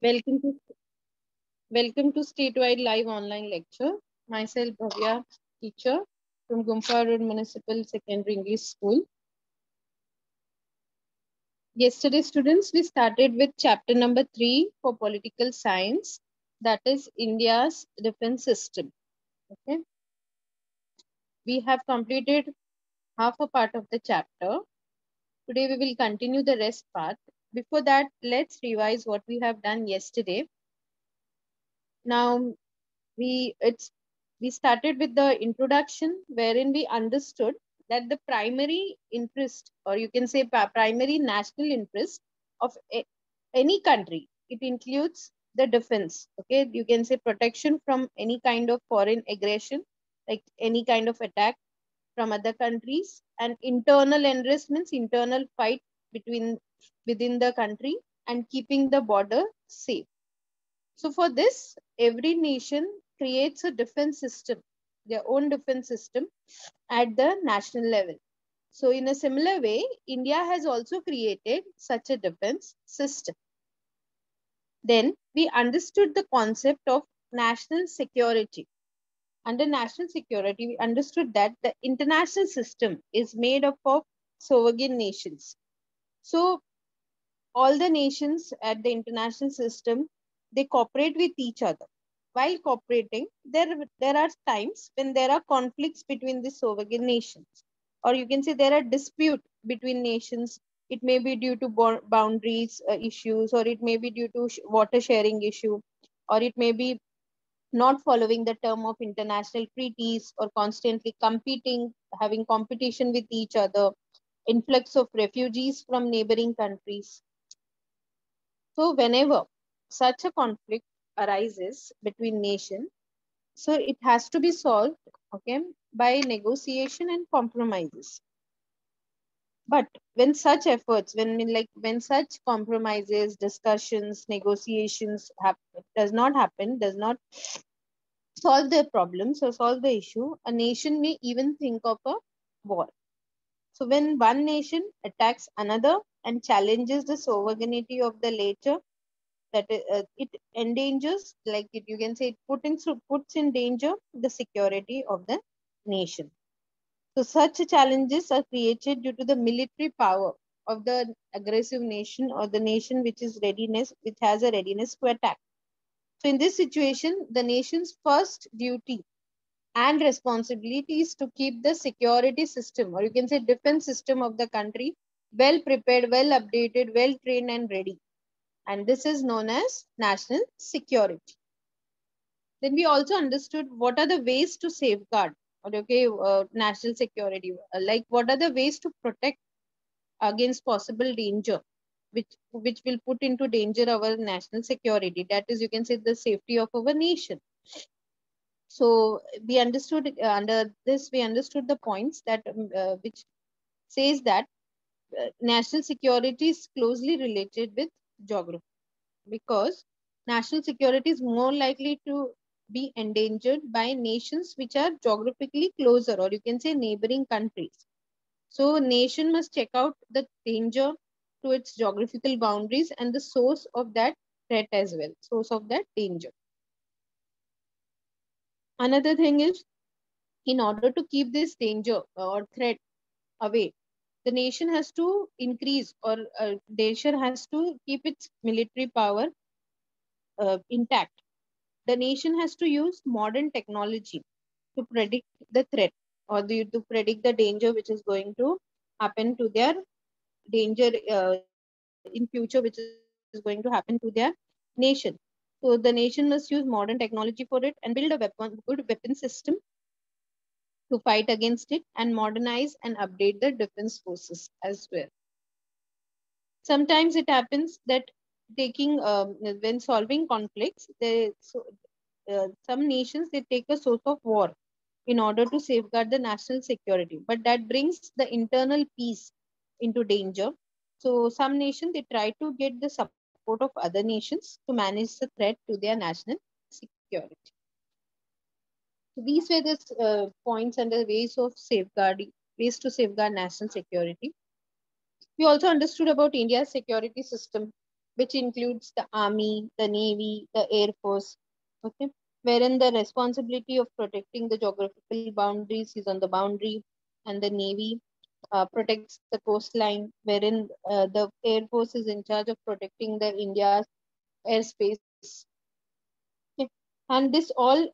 Welcome to Statewide Live Online Lecture. Myself Bhavya, teacher from Gumpa Road Municipal Secondary English School. Yesterday, students, we started with chapter number 3 for political science, that is India's defense system. Okay, we have completed half a part of the chapter. Today, we will continue the rest part. Before that, let's revise what we have done yesterday. Now, we started with the introduction wherein we understood that the primary interest, or you can say primary national interest of any country, it includes the defense. Okay, you can say protection from any kind of foreign aggression, like any kind of attack from other countries, and internal interest means internal fight between within the country and keeping the border safe. So for this, every nation creates a defense system, their own defense system at the national level. So in a similar way, India has also created such a defense system. Then we understood the concept of national security. Under national security, we understood that the international system is made up of sovereign nations. So all the nations at the international system, they cooperate with each other. While cooperating, there are times when there are conflicts between the sovereign nations, or you can say there are dispute between nations. It may be due to boundaries issues, or it may be due to water sharing issue, or it may be not following the term of international treaties, or constantly competing, having competition with each other, influx of refugees from neighboring countries. So whenever such a conflict arises between nations, so it has to be solved, okay, by negotiation and compromises. But when such efforts, when such compromises, discussions, negotiations does not solve the problems or solve the issue, a nation may even think of a war. So when one nation attacks another and challenges the sovereignty of the latter, it endangers, you can say, puts in danger the security of the nation. So such challenges are created due to the military power of the aggressive nation, or the nation which has a readiness to attack. So in this situation, the nation's first duty and responsibility is to keep the security system, or you can say defense system of the country, well prepared, well updated, well trained and ready. And this is known as national security. Then we also understood what are the ways to safeguard, or national security, like what are the ways to protect against possible danger, which will put into danger our national security, that is, you can say, the safety of our nation. So we understood, under this we understood the points that which says that national security is closely related with geography, because national security is more likely to be endangered by nations which are geographically closer, or you can say neighboring countries. So a nation must check out the danger to its geographical boundaries and the source of that threat as well, source of that danger. Another thing is, in order to keep this danger or threat away, the nation has to increase, or nation has to keep its military power intact. The nation has to use modern technology to predict the threat, or to predict the danger which is going to happen to their danger in future, which is going to happen to their nation. So the nation must use modern technology for it and build a good weapon system to fight against it, and modernize and update the defense forces as well. Sometimes it happens that taking when solving conflicts, some nations, they take a source of war in order to safeguard the national security, but that brings the internal peace into danger. So some nations, they try to get the support of other nations to manage the threat to their national security. So these were the points under ways to safeguard national security. We also understood about India's security system. which includes the army, the navy, the air force, okay, wherein the responsibility of protecting the geographical boundaries is on the boundary, and the navy protects the coastline, wherein the air force is in charge of protecting the India's airspace. Okay. And this all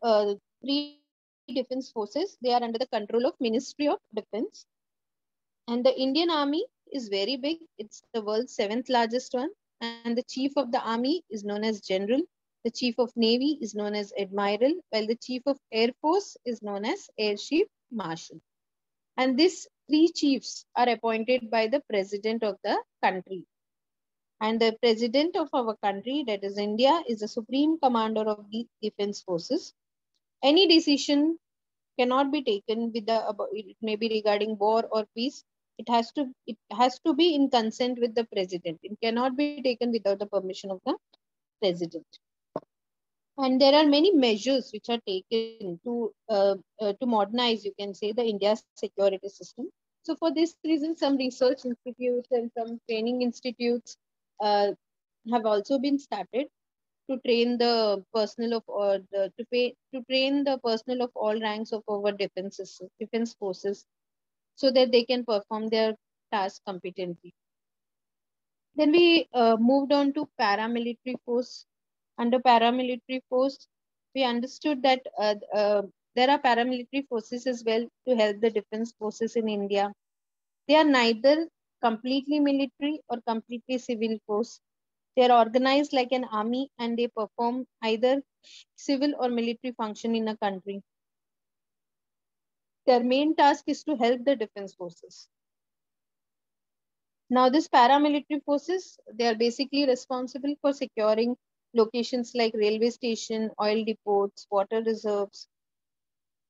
three defense forces, they are under the control of Ministry of Defense. And the Indian Army is very big. It's the world's seventh largest one. And the chief of the army is known as general. The chief of navy is known as admiral, while the chief of air force is known as air chief marshal. And these three chiefs are appointed by the president of the country. And the president of our country, that is India, is the supreme commander of the defense forces. Any decision cannot be taken with the it may be regarding war or peace. It has to be in consent with the president. It cannot be taken without the permission of the president. And there are many measures which are taken to modernize, you can say, the India's security system. So for this reason, some research institutes and some training institutes have also been started to train the personnel of to train the personnel of all ranks of our defense forces, so that they can perform their task competently. Then we moved on to paramilitary force. Under paramilitary force, we understood that there are paramilitary forces as well to help the defense forces in India. They are neither completely military or completely civil force. They are organized like an army and they perform either civil or military function in a country. Their main task is to help the defense forces. Now, these paramilitary forces, they are basically responsible for securing locations like railway station, oil depots, water reserves.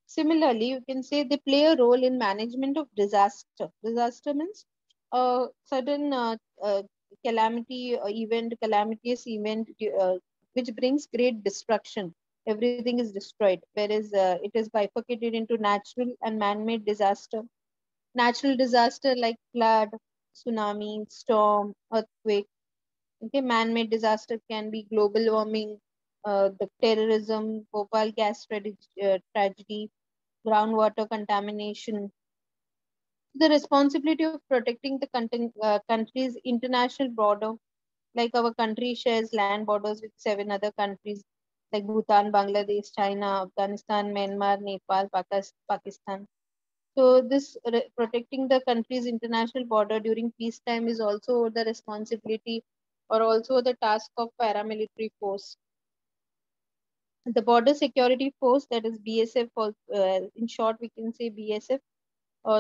Similarly, you can say they play a role in management of disaster. Disaster means a sudden calamitous event, which brings great destruction. Everything is destroyed, whereas it is bifurcated into natural and man-made disaster. Natural disaster like flood, tsunami, storm, earthquake. Okay, man-made disaster can be global warming, the terrorism, Bhopal gas tragedy, groundwater contamination. The responsibility of protecting the country's international border, like our country shares land borders with 7 other countries like Bhutan, Bangladesh, China, Afghanistan, Myanmar, Nepal, Pakistan. So this protecting the country's international border during peacetime is also the responsibility or also the task of paramilitary force. The Border Security Force, that is BSF, in short we can say BSF.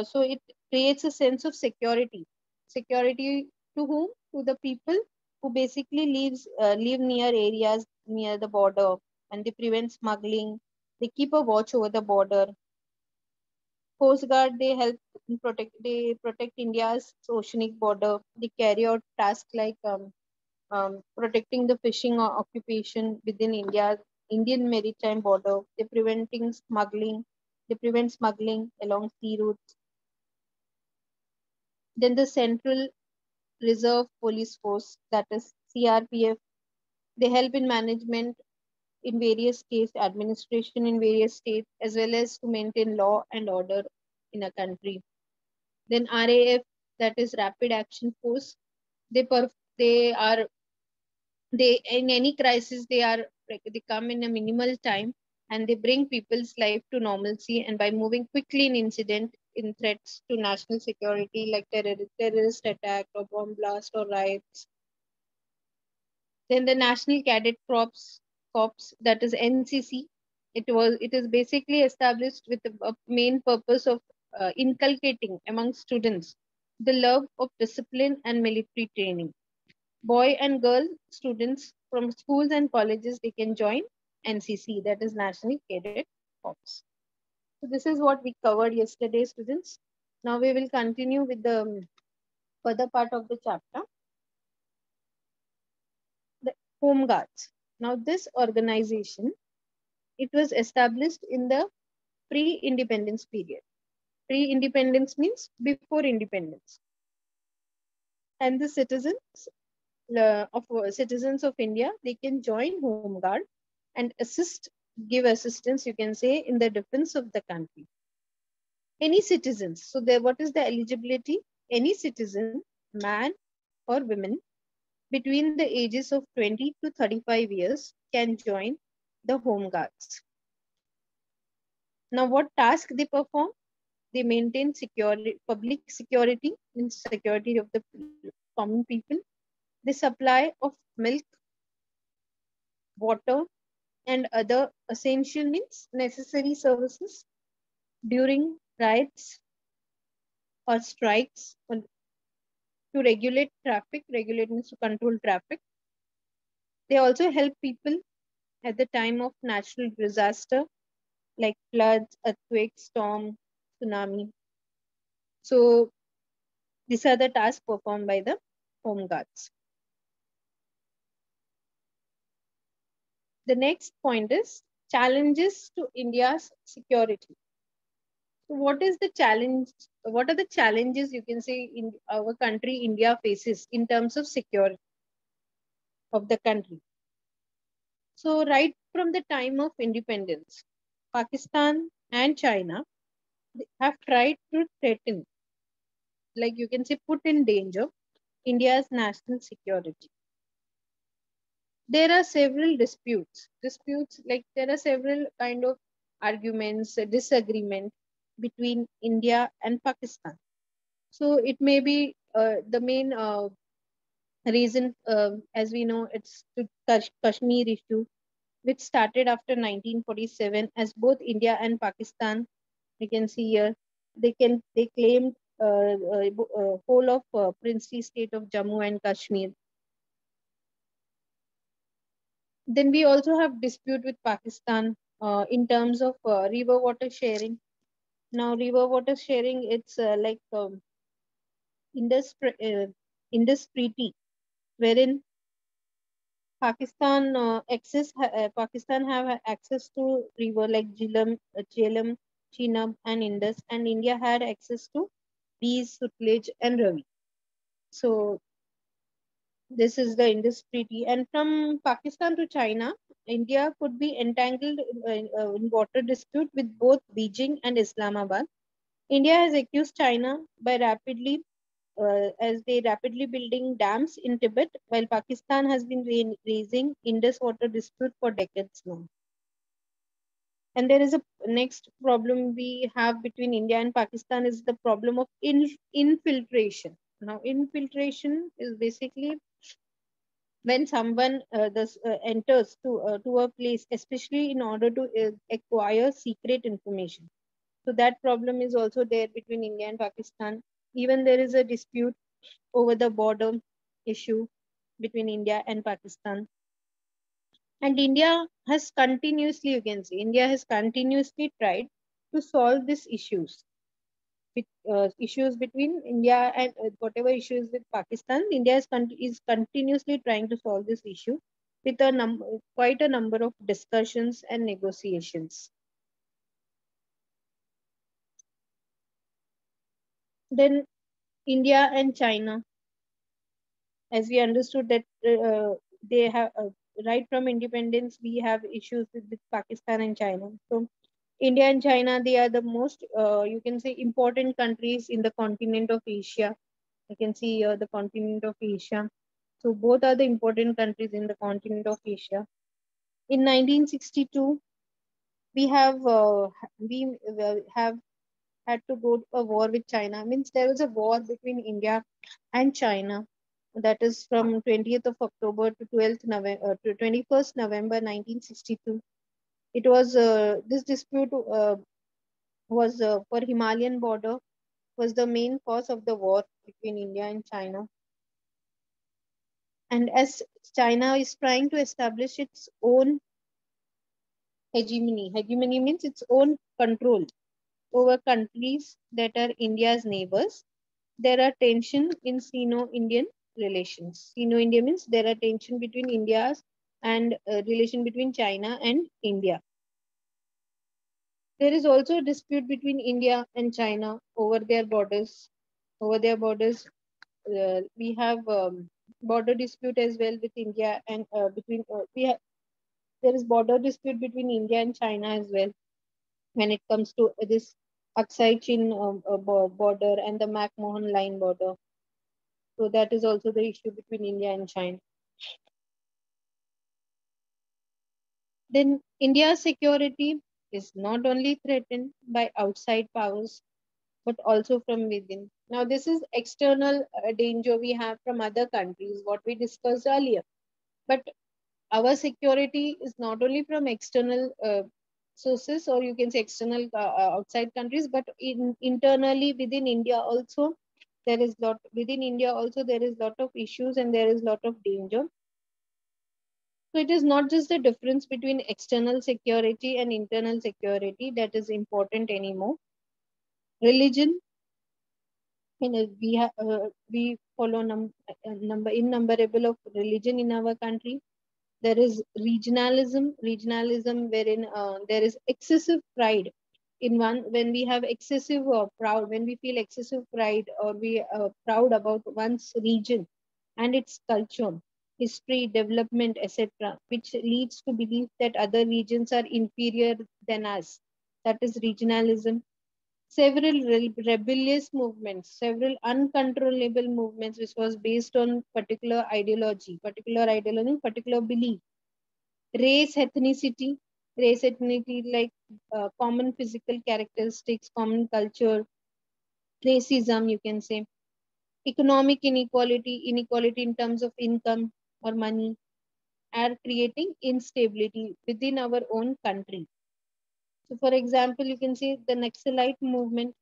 So it creates a sense of security. Security to whom? To the people who basically live near areas near the border, and they prevent smuggling. They keep a watch over the border. Coast Guard, they protect India's oceanic border. They carry out tasks like protecting the fishing occupation within Indian maritime border. They prevent smuggling along sea routes. Then the Central Reserve Police Force, that is CRPF, they help in management in various states, administration in various states, as well as to maintain law and order in a country. Then RAF, that is Rapid Action Force, they perf- they in any crisis they come in a minimal time, and they bring people's life to normalcy, and by moving quickly in incident in threats to national security like terrorist attack or bomb blast or riots. Then the National Cadet Corps, that is NCC, it is basically established with the main purpose of inculcating among students the love of discipline and military training. Boy and girl students from schools and colleges, they can join NCC, that is National Cadet Corps. So this is what we covered yesterday, students. Now we will continue with the further part of the chapter, the Home Guards. Now this organization, it was established in the pre-independence period. Pre-independence means before independence. And the citizens, citizens of India, they can join Home Guard and give assistance, you can say, in the defense of the country. Any citizens. So there, what is the eligibility? Any citizen, man or women, between the ages of 20 to 35 years can join the Home Guards. Now, what task they perform? They maintain security, public security, means security of the common people. The supply of milk, water, and other essential means necessary services during riots or strikes, or to regulate traffic. Regulate means to control traffic. They also help people at the time of natural disaster like floods, earthquakes, storm, tsunami. So these are the tasks performed by the Home Guards. The next point is challenges to India's security. So what is the challenge? What are the challenges, you can say, in our country, India faces in terms of security of the country? So right from the time of independence, Pakistan and China have tried to threaten, like you can say, put in danger India's national security. There are several disputes, like there are several kind of arguments, disagreement between India and Pakistan. So it may be the main reason, as we know, it's the Kashmir issue, which started after 1947, as both India and Pakistan, you can see here, they claimed whole of princely state of Jammu and Kashmir. Then we also have dispute with Pakistan in terms of river water sharing. Now, river water sharing, it's like Indus, Indus Treaty, wherein Pakistan have access to river like Jhelum, Chenab, and Indus, and India had access to these, Sutlej, and Ravi. So this is the Indus Treaty. And from Pakistan to China, India could be entangled in water dispute with both Beijing and Islamabad. India has accused China by as they rapidly building dams in Tibet, while Pakistan has been raising Indus water dispute for decades now. And there is a next problem we have between India and Pakistan is the problem of infiltration. Now, infiltration is basically when someone enters to a place, especially in order to acquire secret information. So that problem is also there between India and Pakistan. Even there is a dispute over the border issue between India and Pakistan. And India has continuously, you can see, India has continuously tried to solve these issues. Issues between India and whatever issues with Pakistan, India is continuously trying to solve this issue with quite a number of discussions and negotiations. Then India and China, as we understood that they have right from independence, we have issues with Pakistan and China. So India and China, they are the most, you can say, important countries in the continent of Asia. You can see the continent of Asia. So both are the important countries in the continent of Asia. In 1962, we have had to go to a war with China. Means there was a war between India and China. That is from 20th of October to 21st November 1962. It was this dispute was for Himalayan border was the main cause of the war between India and China. And as China is trying to establish its own hegemony means its own control over countries that are India's neighbors, there are tension in Sino-Indian relations. Sino-India means there are tension between India's and relation between China and India. There is also a dispute between India and China over their borders. We have border dispute as well with India and between there is border dispute between India and China as well when it comes to this Aksai Chin border and the McMahon line border. So that is also the issue between India and China. Then India's security is not only threatened by outside powers but also from within. Now, this is external danger we have from other countries, what we discussed earlier. But our security is not only from external sources, or you can say external outside countries, but internally within India also. There is lot within India also. There is lot of issues and there is lot of danger. So it is not just the difference between external security and internal security that is important anymore. Religion, we follow number innumerable of religion in our country. There is regionalism wherein there is excessive pride in one. When we have excessive proud, when we feel excessive pride or we are proud about one's region and its culture, history, development, etc., which leads to belief that other regions are inferior than us. That is regionalism. Several rebellious movements, several uncontrollable movements, which was based on particular belief. Race, ethnicity like common physical characteristics, common culture, racism, you can say. Economic inequality in terms of income or money, are creating instability within our own country. So, for example, you can see the Naxalite movement.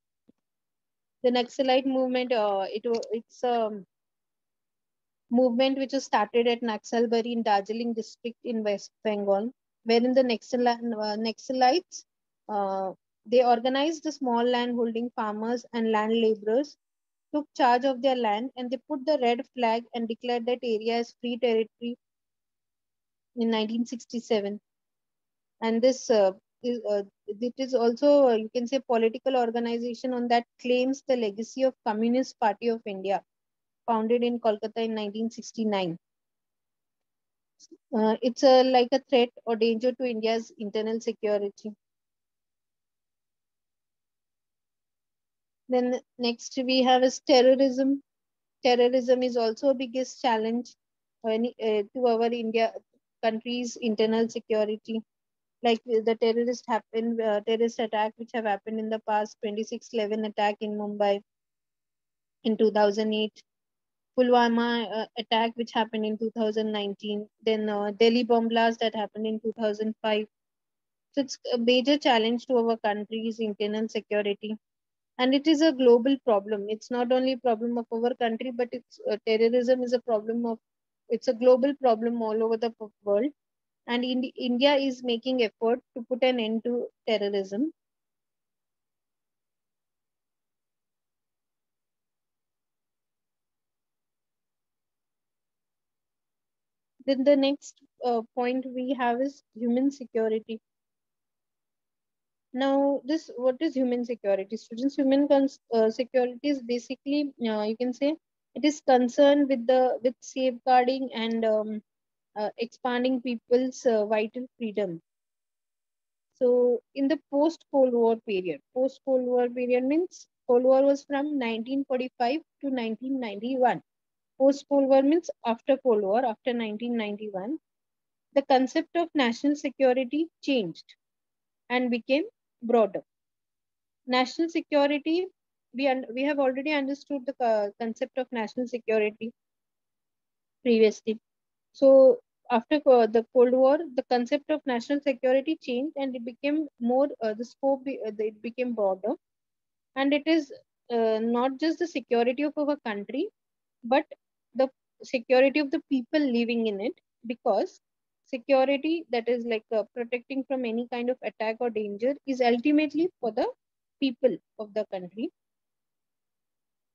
The Naxalite movement, it's a movement which was started at Naxalbari in Darjeeling district in West Bengal, wherein the Naxalites, uh, they organized the small land holding farmers and land laborers, took charge of their land, and they put the red flag and declared that area as free territory in 1967. And this it is also, you can say, political organization on that claims the legacy of Communist Party of India, founded in Kolkata in 1969. It's like a threat or danger to India's internal security. Then next we have is terrorism. Terrorism is also a biggest challenge to our India country's internal security. Like the terrorist attack which have happened in the past, 26/11 attack in Mumbai in 2008, Pulwama attack which happened in 2019, then Delhi bomb blast that happened in 2005. So it's a major challenge to our country's internal security, and it is a global problem. It's not only a problem of our country, but terrorism is a problem of, it's a global problem all over the world. And India is making effort to put an end to terrorism. Then the next point we have is human security. Now, this what is human security? Students, security is basically, you can say, it is concerned with safeguarding and expanding people's vital freedom. So, in the post Cold War period means Cold War was from 1945 to 1991. Post Cold War means after Cold War, after 1991, the concept of national security changed and became broader. National security, we have already understood the concept of national security previously. So after the Cold War, the concept of national security changed and it became more, it became broader. And it is not just the security of our country, but the security of the people living in it, because security, that is like protecting from any kind of attack or danger, is ultimately for the people of the country.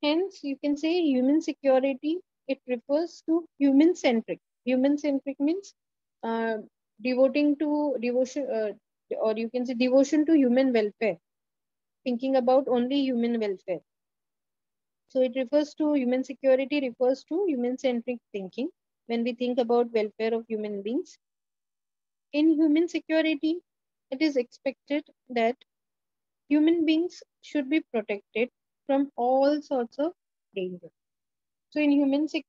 Hence, you can say human security, it refers to human centric. Human centric means uh, devotion, or you can say devotion to human welfare, thinking about only human welfare. So it refers to human security, refers to human centric thinking when we think about welfare of human beings. In human security, it is expected that human beings should be protected from all sorts of danger. So in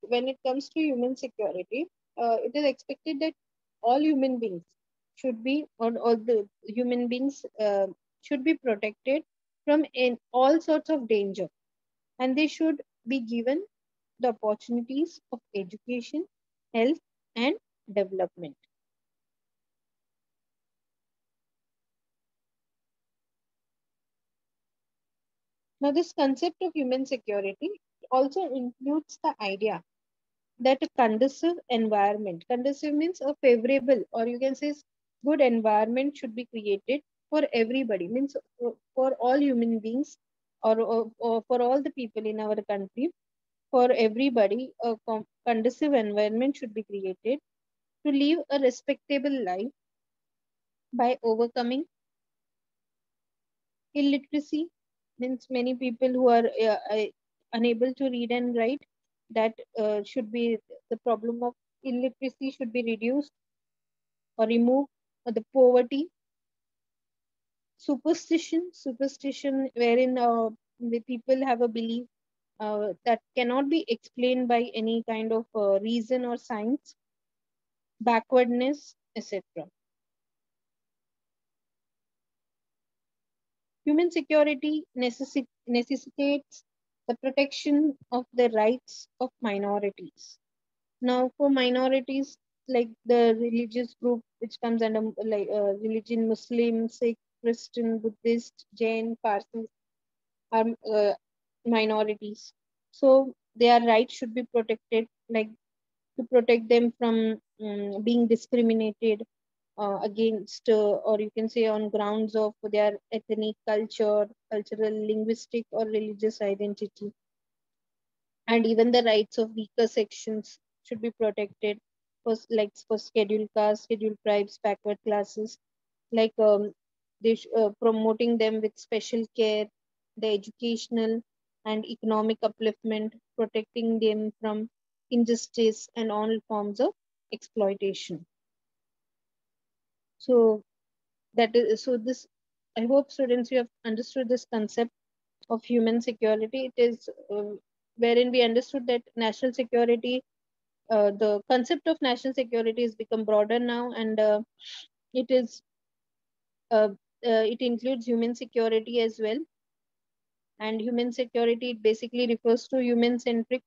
when it comes to human security, it is expected that all human beings should be, or all the human beings should be protected from in all sorts of danger, and they should be given the opportunities of education, health, and development. Now, this concept of human security also includes the idea that a conducive environment, conducive means a favorable, or you can say good environment should be created for everybody, means for all human beings, or for all the people in our country, for everybody, a conducive environment should be created to live a respectable life by overcoming illiteracy, means many people who are unable to read and write, that should be the problem of illiteracy should be reduced or removed, or the poverty, superstition wherein the people have a belief that cannot be explained by any kind of reason or science, backwardness, etc. Human security necessitates the protection of the rights of minorities. Now, for minorities, like the religious group which comes under like religion, Muslim, Sikh, Christian, Buddhist, Jain, Parsi are minorities. So their rights should be protected, like to protect them from being discriminated against, or you can say on grounds of their ethnic culture, cultural, linguistic, or religious identity. And even the rights of weaker sections should be protected, for like for scheduled castes, scheduled tribes, backward classes, like promoting them with special care, the educational and economic upliftment, protecting them from injustice and all forms of exploitation. So that is, so this, I hope students you have understood this concept of human security. It is wherein we understood that national security, the concept of national security has become broader now, and it is uh, it includes human security as well. And human security, it basically refers to human centric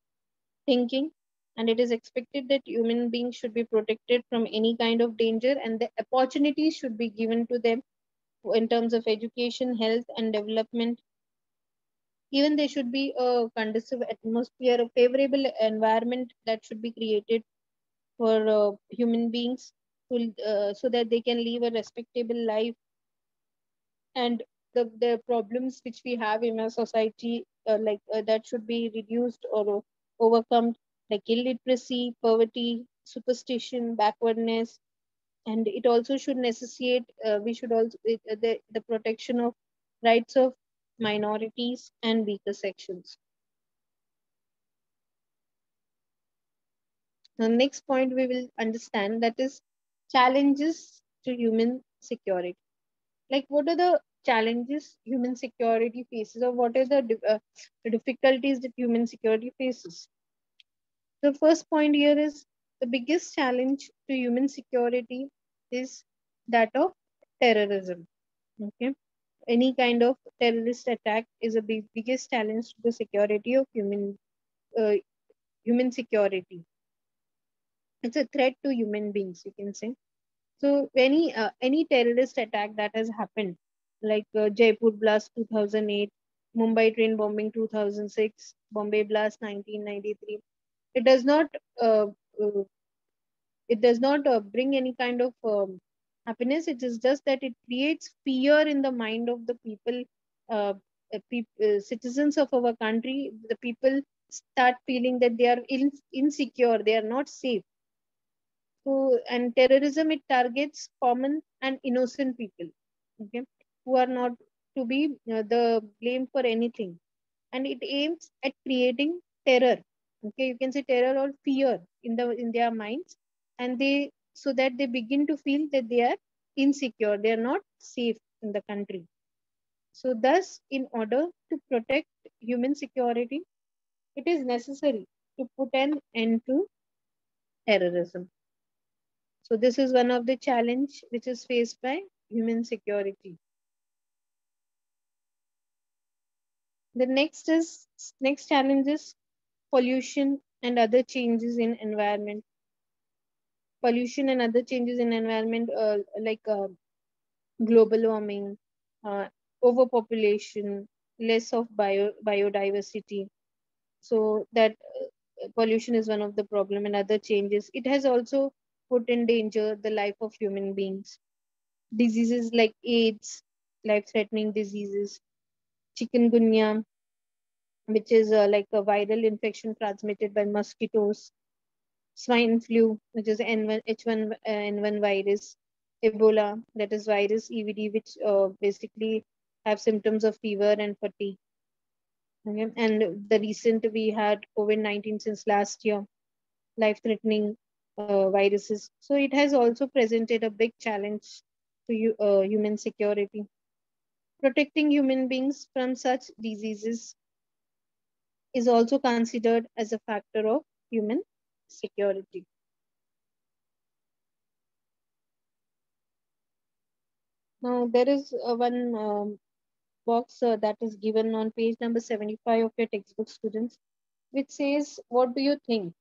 thinking, and it is expected that human beings should be protected from any kind of danger, and the opportunities should be given to them in terms of education, health, and development. Even there should be a conducive atmosphere, a favorable environment that should be created for human beings to, so that they can live a respectable life, and the problems which we have in our society, that should be reduced or overcome, like illiteracy, poverty, superstition, backwardness. And it also should necessitate, we should also the protection of rights of minorities and weaker sections. The next point we will understand, that is challenges to human security. Like what are the challenges human security faces, or what are the difficulties that human security faces? The first point here is the biggest challenge to human security is that of terrorism. Okay, any kind of terrorist attack is a biggest challenge to the security of uh, human security. It's a threat to human beings, you can say. So any terrorist attack that has happened, like Jaipur blast 2008, Mumbai train bombing 2006, Bombay blast 1993, it does not uh, uh, bring any kind of happiness. It is just that it creates fear in the mind of the people, uh, citizens of our country. The people start feeling that they are insecure, they are not safe. So, and terrorism, it targets common and innocent people, okay, who are not to be the blame for anything. and it aims at creating terror. Okay, you can say terror or fear in their minds, and they so that they begin to feel that they are insecure, they are not safe in the country. So thus, in order to protect human security, it is necessary to put an end to terrorism. So this is one of the challenge which is faced by human security. The next challenge is pollution and other changes in environment. Pollution and other changes in environment, global warming, uh, overpopulation, less of biodiversity. So that pollution is one of the problem, and other changes. It has also put in danger the life of human beings. Diseases like AIDS, life-threatening diseases, chikungunya, which is like a viral infection transmitted by mosquitoes, swine flu, which is N1, H1N1 virus, Ebola, that is virus EVD, which basically have symptoms of fever and fatigue. Okay? And the recent we had COVID-19 since last year, life-threatening viruses. So it has also presented a big challenge to human security. Protecting human beings from such diseases is also considered as a factor of human security. Now, there is one box that is given on page number 75 of your textbook, students, which says, what do you think?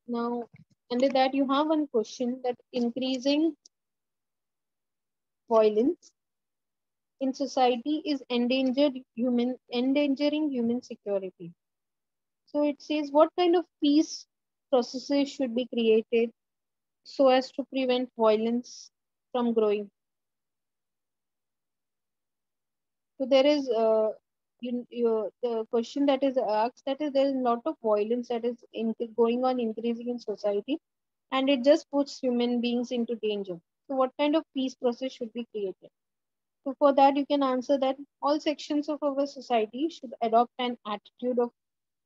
Now, under that, you have one question that increasing violence in society is endangering human security. So it says, what kind of peace processes should be created so as to prevent violence from growing? So there is the question that is asked, that is there is a lot of violence that is going on increasing in society, and it just puts human beings into danger. So what kind of peace process should be created? So for that you can answer that all sections of our society should adopt an attitude of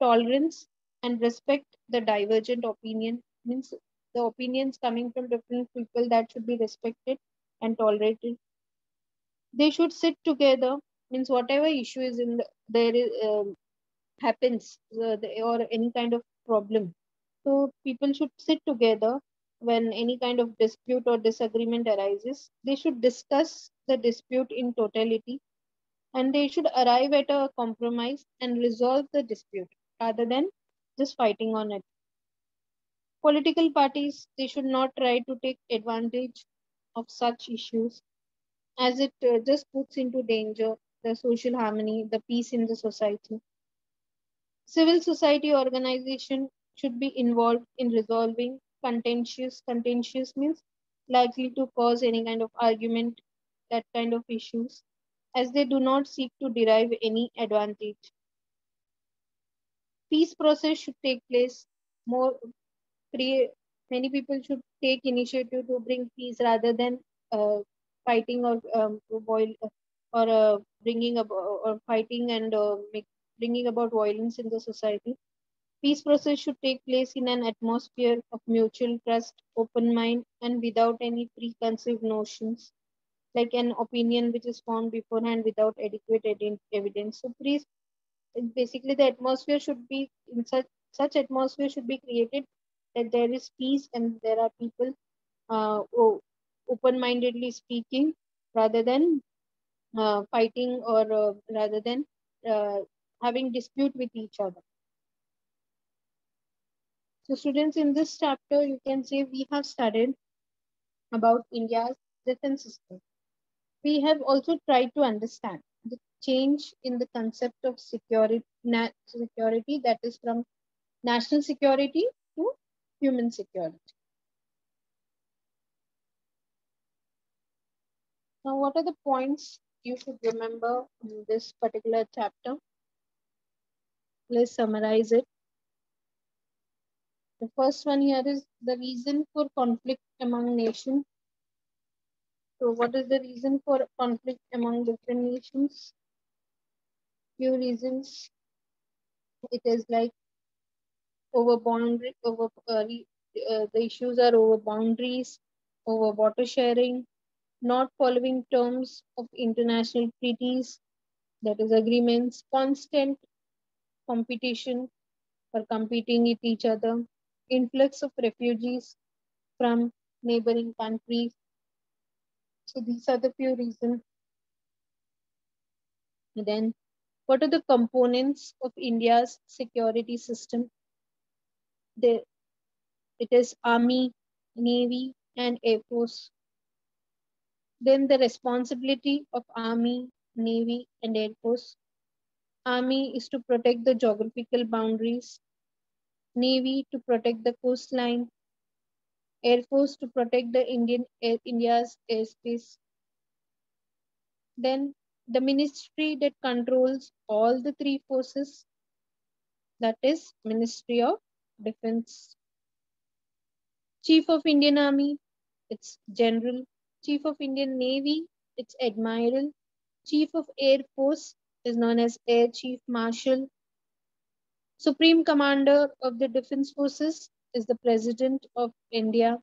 tolerance and respect the divergent opinion. Means the opinions coming from different people that should be respected and tolerated. They should sit together. Means whatever issue is in there is, happens, or any kind of problem, so people should sit together. When any kind of dispute or disagreement arises, they should discuss the dispute in totality, and they should arrive at a compromise and resolve the dispute rather than just fighting on it. Political parties, they should not try to take advantage of such issues, as it just puts into danger the social harmony, the peace in the society. Civil society organization should be involved in resolving contentious means likely to cause any kind of argument, that kind of issues, as they do not seek to derive any advantage. Peace process should take place more. create Many people should take initiative to bring peace rather than fighting or bringing up or fighting and bringing about violence in the society. Peace process should take place in an atmosphere of mutual trust, open mind, and without any preconceived notions, like an opinion which is formed beforehand without adequate evidence. So, please, basically, the atmosphere should be in such atmosphere should be created that there is peace and there are people open-mindedly speaking rather than fighting, or rather than uh, having dispute with each other. So students, in this chapter, you can say we have studied about India's defense system. We have also tried to understand the change in the concept of security, that is from national security to human security. Now, what are the points you should remember in this particular chapter? Let's summarize it. The first one here is the reason for conflict among nations. So what is the reason for conflict among different nations? Few reasons. It is like over boundary, over the issues are over boundaries, over water sharing, not following terms of international treaties, that is agreements, constant competition or competing with each other, influx of refugees from neighboring countries. So these are the few reasons. Then, what are the components of India's security system? They, it is Army, Navy, and Air Force. Then the responsibility of Army, Navy, and Air Force. Army is to protect the geographical boundaries, Navy to protect the coastline, Air Force to protect the India's airspace. Then the ministry that controls all the three forces, that is Ministry of Defense. Chief of Indian Army, it's General. Chief of Indian Navy, it's Admiral. Chief of Air Force is known as Air Chief Marshal. Supreme Commander of the Defense Forces is the President of India.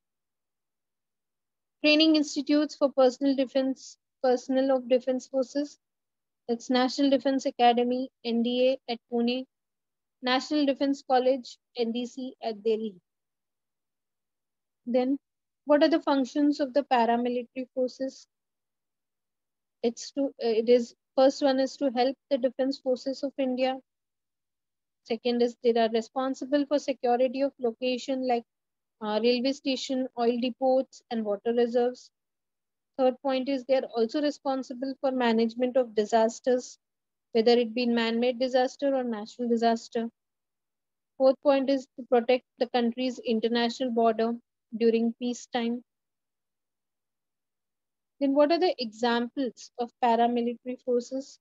Training institutes for personal defense, personnel of defense forces. That's National Defense Academy, NDA at Pune, National Defense College, NDC at Delhi. Then, what are the functions of the paramilitary forces? It is first one is to help the defense forces of India. Second is they are responsible for security of location like railway station, oil depots, and water reserves. Third point is they are also responsible for management of disasters, whether it be man-made disaster or natural disaster. Fourth point is to protect the country's international border during peacetime. Then what are the examples of paramilitary forces?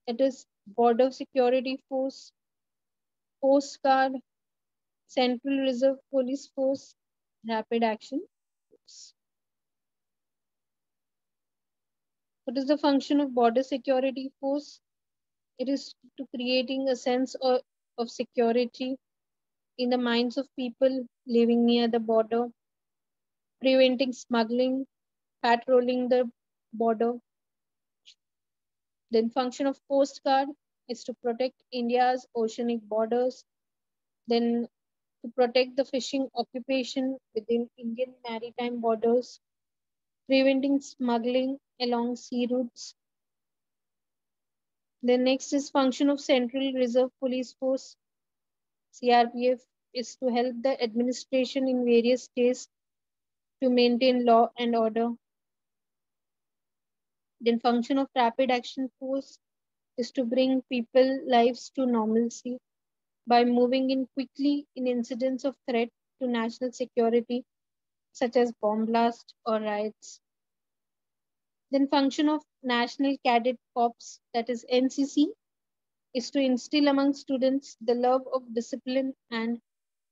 It is Border Security Force, Coast Guard, Central Reserve Police Force, Rapid Action Force. What is the function of Border Security Force? It is to creating a sense of security in the minds of people living near the border, preventing smuggling, patrolling the border. Then function of Coast Guard is to protect India's oceanic borders, then to protect the fishing occupation within Indian maritime borders, preventing smuggling along sea routes. Then next is function of Central Reserve Police Force, CRPF, is to help the administration in various states to maintain law and order. Then function of Rapid Action Force is to bring people lives to normalcy by moving in quickly in incidents of threat to national security such as bomb blast or riots. Then function of National Cadet Corps, that is NCC, is to instill among students the love of discipline and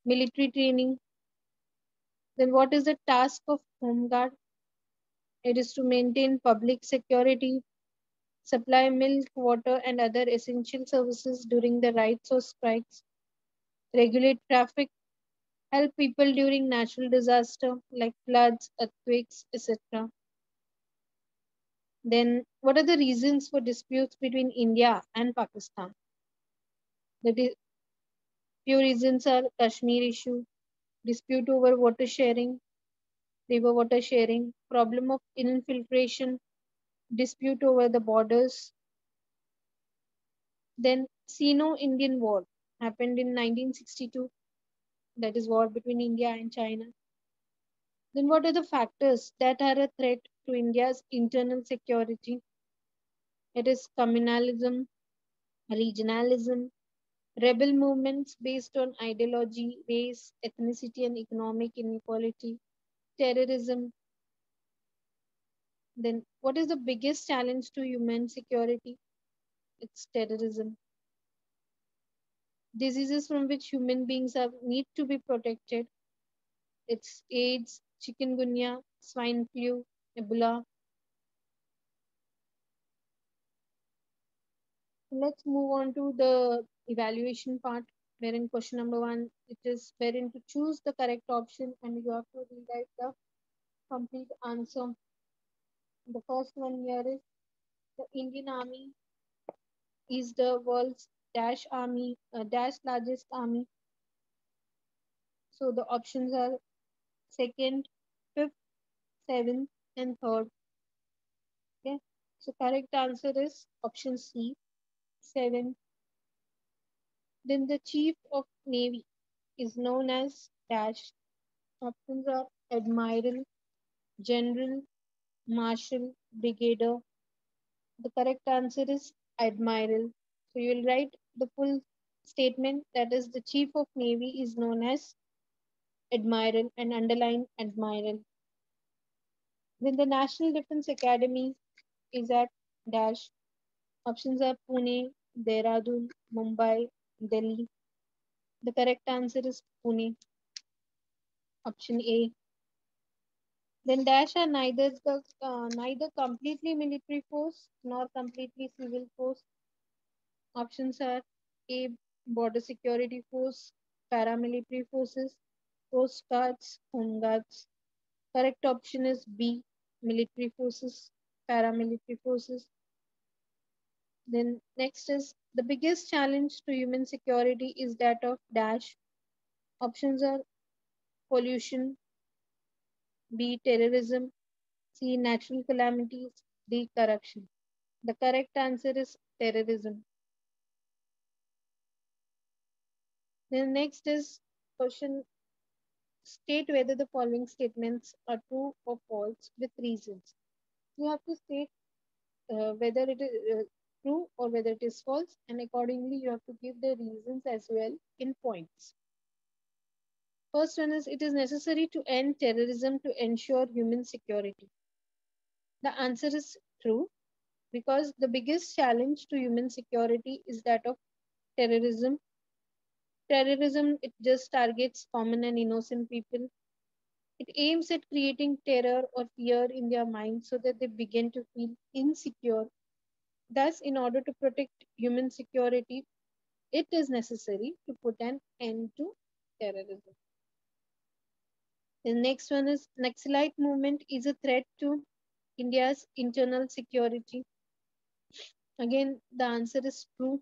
military training. Then what is the task of Home Guard? It is to maintain public security, supply milk, water, and other essential services during the riots or strikes, regulate traffic, help people during natural disaster like floods, earthquakes, etc. Then, what are the reasons for disputes between India and Pakistan? The few reasons are Kashmir issue, dispute over water sharing, river water sharing, problem of infiltration, dispute over the borders. Then Sino-Indian War happened in 1962, that is war between India and China. Then what are the factors that are a threat to India's internal security? It is communalism, regionalism, rebel movements based on ideology, race, ethnicity, and economic inequality, terrorism. Then, what is the biggest challenge to human security? It's terrorism. Diseases from which human beings have, need to be protected. It's AIDS, chikungunya, swine flu, Ebola. Let's move on to the evaluation part, wherein question number one, it is wherein to choose the correct option and you have to rewrite the complete answer. The first one here is the Indian Army is the world's dash largest army. So the options are second, fifth, seventh, and third. Okay. So correct answer is option C, seven. Then the Chief of Navy is known as dash. Options are Admiral, General, Marshal, Brigadier. The correct answer is Admiral. So you will write the full statement, that is the Chief of Navy is known as Admiral, and underline Admiral. Then the National Defense Academy is at dash. Options are Pune, Dehradun, Mumbai, Delhi. The correct answer is Pune, option A. Then dash are neither completely military force nor completely civil force. Options are A, border security force, paramilitary forces, coast guards, home guards. Correct option is B, military forces, paramilitary forces. Then next is the biggest challenge to human security is that of dash. Options are pollution, B, terrorism, C, natural calamities, D, corruption. The correct answer is terrorism. Then next is question, state whether the following statements are true or false with reasons. You have to state whether it is true or whether it is false, and accordingly you have to give the reasons as well in points. First one is, it is necessary to end terrorism to ensure human security. The answer is true, because the biggest challenge to human security is that of terrorism. Terrorism, it just targets common and innocent people. It aims at creating terror or fear in their minds so that they begin to feel insecure. Thus, in order to protect human security, it is necessary to put an end to terrorism. The next one is, Naxalite movement is a threat to India's internal security. Again, the answer is true.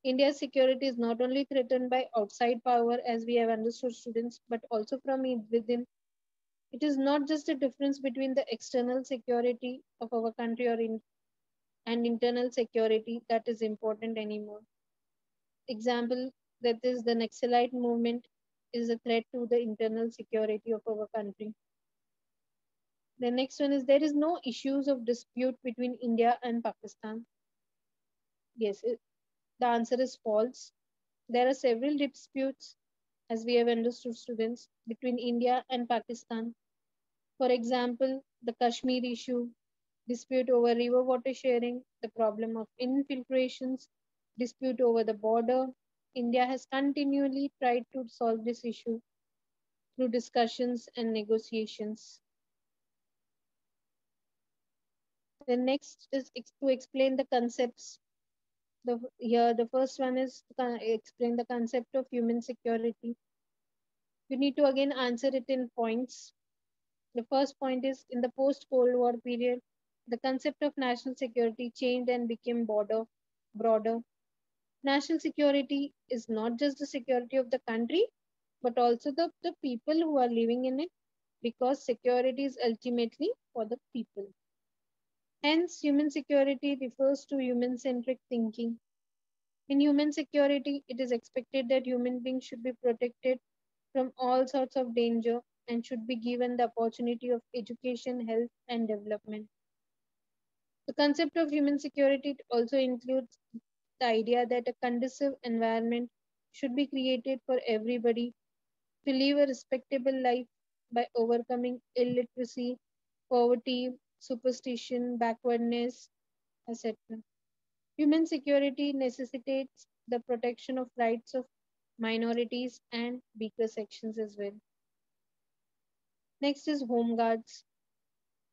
India's security is not only threatened by outside power, as we have understood, students, but also from within. It is not just a difference between the external security of our country and internal security that is important anymore. Example, that is the Naxalite movement is a threat to the internal security of our country. The next one is, there is no issues of dispute between India and Pakistan. Yes, the answer is false. There are several disputes, as we have understood, students, between India and Pakistan. For example, the Kashmir issue, dispute over river water sharing, the problem of infiltrations, dispute over the border. India has continually tried to solve this issue through discussions and negotiations. The next is to explain the concepts. Here, the first one is to explain the concept of human security. You need to again answer it in points. The first point is, in the post Cold War period, the concept of national security changed and became broader. National security is not just the security of the country, but also the people who are living in it, because security is ultimately for the people. Hence, human security refers to human centric thinking. In human security, it is expected that human beings should be protected from all sorts of danger and should be given the opportunity of education, health, and development. The concept of human security also includes the idea that a conducive environment should be created for everybody to live a respectable life by overcoming illiteracy, poverty, superstition, backwardness, etc. Human security necessitates the protection of rights of minorities and weaker sections as well. Next is Home Guards.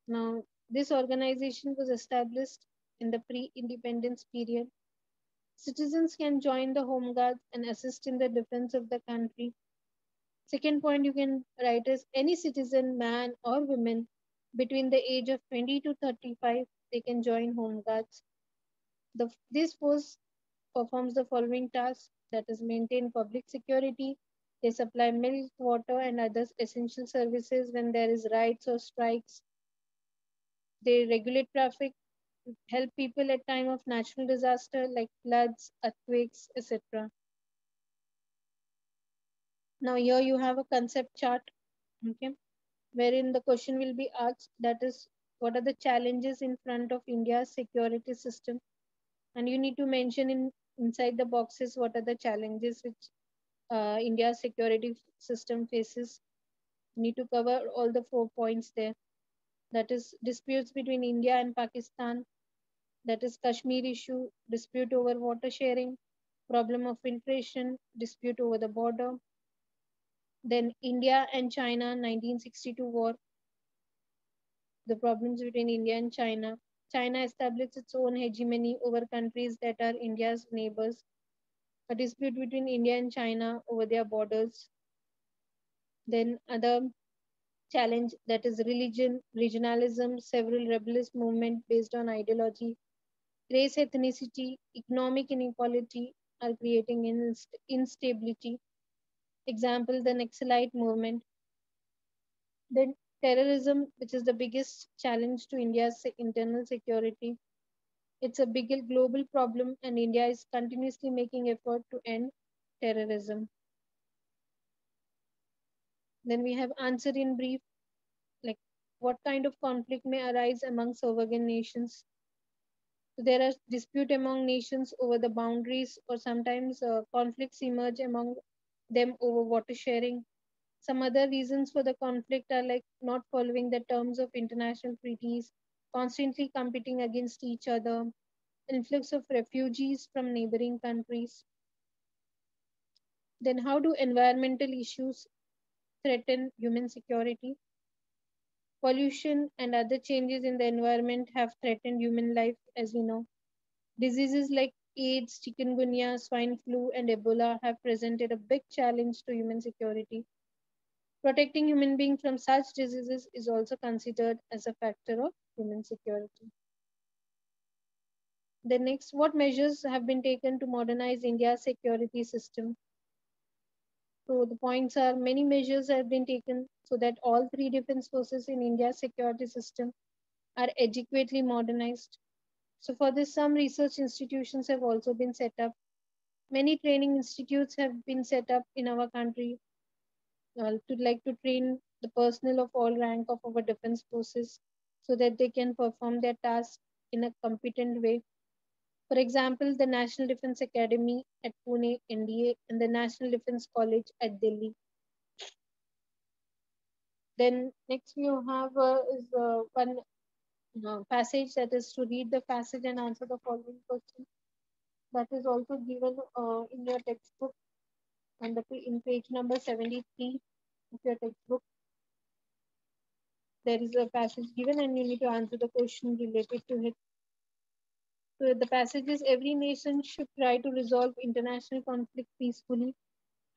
Now, this organization was established in the pre independence period. Citizens can join the home guards and assist in the defense of the country. Second point you can write is any citizen, man or woman between the age of 20 to 35, they can join home guards. This force performs the following tasks, that is maintain public security. They supply milk, water and other essential services when there is riots or strikes. They regulate traffic, help people at time of natural disaster like floods, earthquakes, etc. Now here you have a concept chart, okay, wherein the question will be asked, that is what are the challenges in front of India's security system, and you need to mention in inside the boxes what are the challenges which India's security system faces. You need to cover all the 4 points there. That is disputes between India and Pakistan, that is Kashmir issue, dispute over water sharing, problem of filtration, dispute over the border. Then India and China 1962 war, the problems between India and China. China established its own hegemony over countries that are India's neighbors. A dispute between India and China over their borders. Then other challenge, that is religion, regionalism, several rebellious movements based on ideology, race, ethnicity, economic inequality are creating instability. Example, the Naxalite movement. Then terrorism, which is the biggest challenge to India's internal security. It's a big global problem, and India is continuously making effort to end terrorism. Then we have answer in brief, like what kind of conflict may arise among sovereign nations. So there are dispute among nations over the boundaries, or sometimes conflicts emerge among them over water sharing. Some other reasons for the conflict are like not following the terms of international treaties, constantly competing against each other, influx of refugees from neighboring countries. Then, how do environmental issues threaten human security? Pollution and other changes in the environment have threatened human life, as we know. Diseases like AIDS, chikungunya, swine flu, and Ebola have presented a big challenge to human security. Protecting human beings from such diseases is also considered as a factor of human security. The next, what measures have been taken to modernize India's security system? So the points are many measures have been taken so that all three defense forces in India's security system are adequately modernized. So for this, some research institutions have also been set up. Many training institutes have been set up in our country to train the personnel of all rank of our defense forces so that they can perform their tasks in a competent way. For example, the National Defense Academy at Pune, NDA, and the National Defense College at Delhi. Then next we have is one passage, that is to read the passage and answer the following question. That is also given in your textbook and in page number 73 of your textbook. There is a passage given and you need to answer the question related to it. So the passage is every nation should try to resolve international conflict peacefully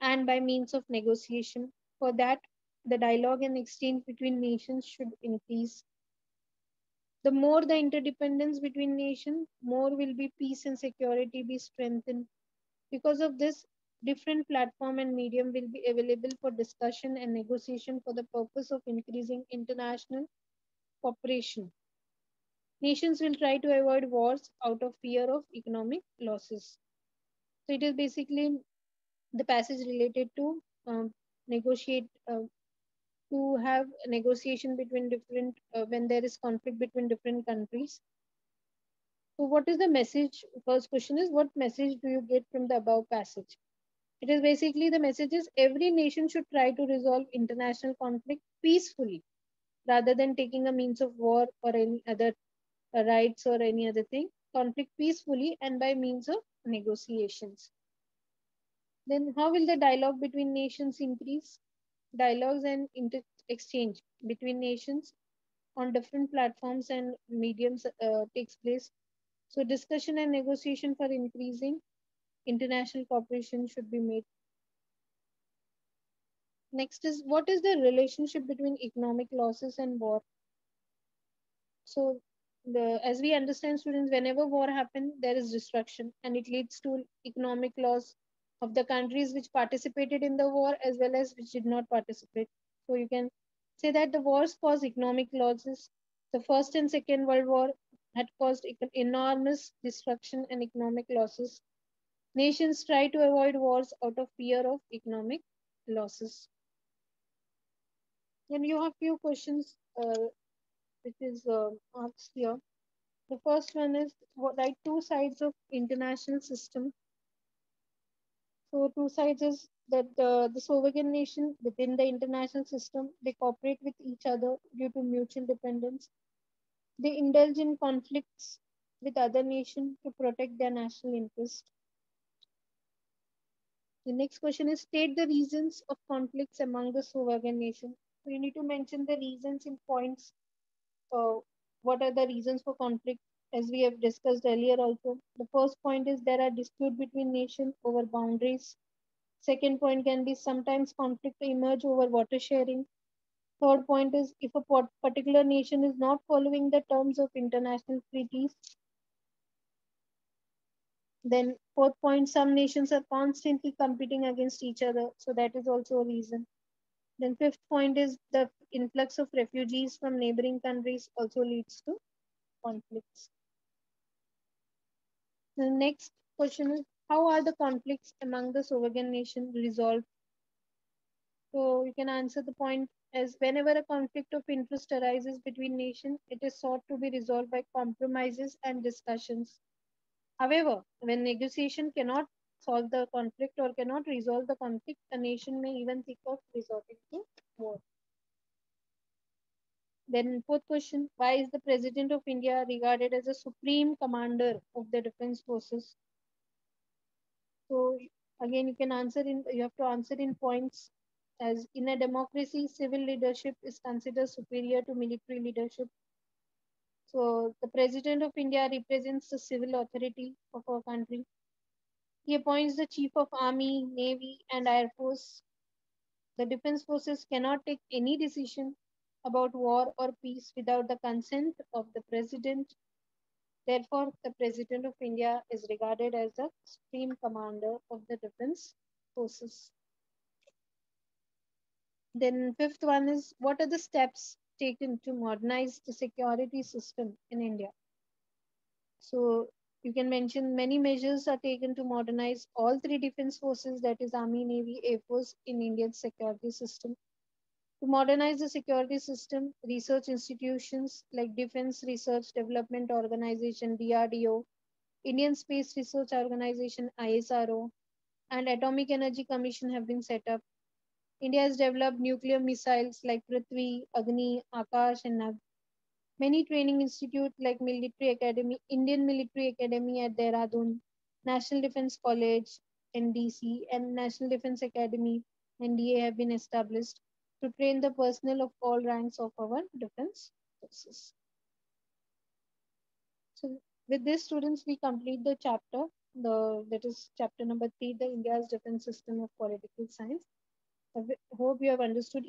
and by means of negotiation. For that, the dialogue and exchange between nations should increase. The more the interdependence between nations, more will be peace and security be strengthened. Because of this, different platform and medium will be available for discussion and negotiation for the purpose of increasing international cooperation. Nations will try to avoid wars out of fear of economic losses. So it is basically the passage related to negotiate to have a negotiation between different when there is conflict between different countries. So what is the message? First question is, what message do you get from the above passage? It is basically the message is every nation should try to resolve international conflict peacefully rather than taking a means of war or any other rights or any other thing. Conflict peacefully and by means of negotiations. Then how will the dialogue between nations increase? Dialogues and exchange between nations on different platforms and mediums takes place. So discussion and negotiation for increasing international cooperation should be made. Next is, what is the relationship between economic losses and war? So, as we understand, students, whenever war happens, there is destruction and it leads to economic loss of the countries which participated in the war as well as which did not participate. So, you can say that the wars cause economic losses. The First and Second World War had caused enormous destruction and economic losses. Nations try to avoid wars out of fear of economic losses. Then you have few questions which is asked here. The first one is what like two sides of international system. So two sides is that the sovereign nation within the international system they cooperate with each other due to mutual dependence. They indulge in conflicts with other nations to protect their national interest. The next question is state the reasons of conflicts among the sovereign nations. So you need to mention the reasons in points. What are the reasons for conflict? As we have discussed earlier also, the first point is there are dispute between nations over boundaries. Second point can be sometimes conflict emerge over water sharing. Third point is if a particular nation is not following the terms of international treaties. Then fourth point, some nations are constantly competing against each other, so that is also a reason. Then fifth point is the influx of refugees from neighboring countries also leads to conflicts. The next question is how are the conflicts among the sovereign nations resolved? So you can answer the point as whenever a conflict of interest arises between nations, it is sought to be resolved by compromises and discussions. However, when negotiation cannot solve the conflict or cannot resolve the conflict, a nation may even think of resorting to war. Then fourth question, why is the President of India regarded as a supreme commander of the defense forces? So again, you have to answer in points as in a democracy, civil leadership is considered superior to military leadership. So the President of India represents the civil authority of our country. He appoints the Chief of Army, Navy, and Air Force. The defense forces cannot take any decision about war or peace without the consent of the President. Therefore, the President of India is regarded as the supreme commander of the defense forces. Then fifth one is what are the steps taken to modernize the security system in India? So you can mention many measures are taken to modernize all three defense forces that is Army, Navy, Air Force in Indian security system. To modernize the security system, research institutions like Defense Research Development Organization DRDO, Indian Space Research Organization ISRO, and Atomic Energy Commission have been set up. India has developed nuclear missiles like Prithvi, Agni, Akash, and Nag. Many training institutes like Military Academy, Indian Military Academy at Dehradun, National Defence College, NDC, and National Defence Academy, NDA, have been established to train the personnel of all ranks of our defense forces. So, with this, students, we complete the chapter. That is chapter number 3, the India's defense system of political science. I hope you have understood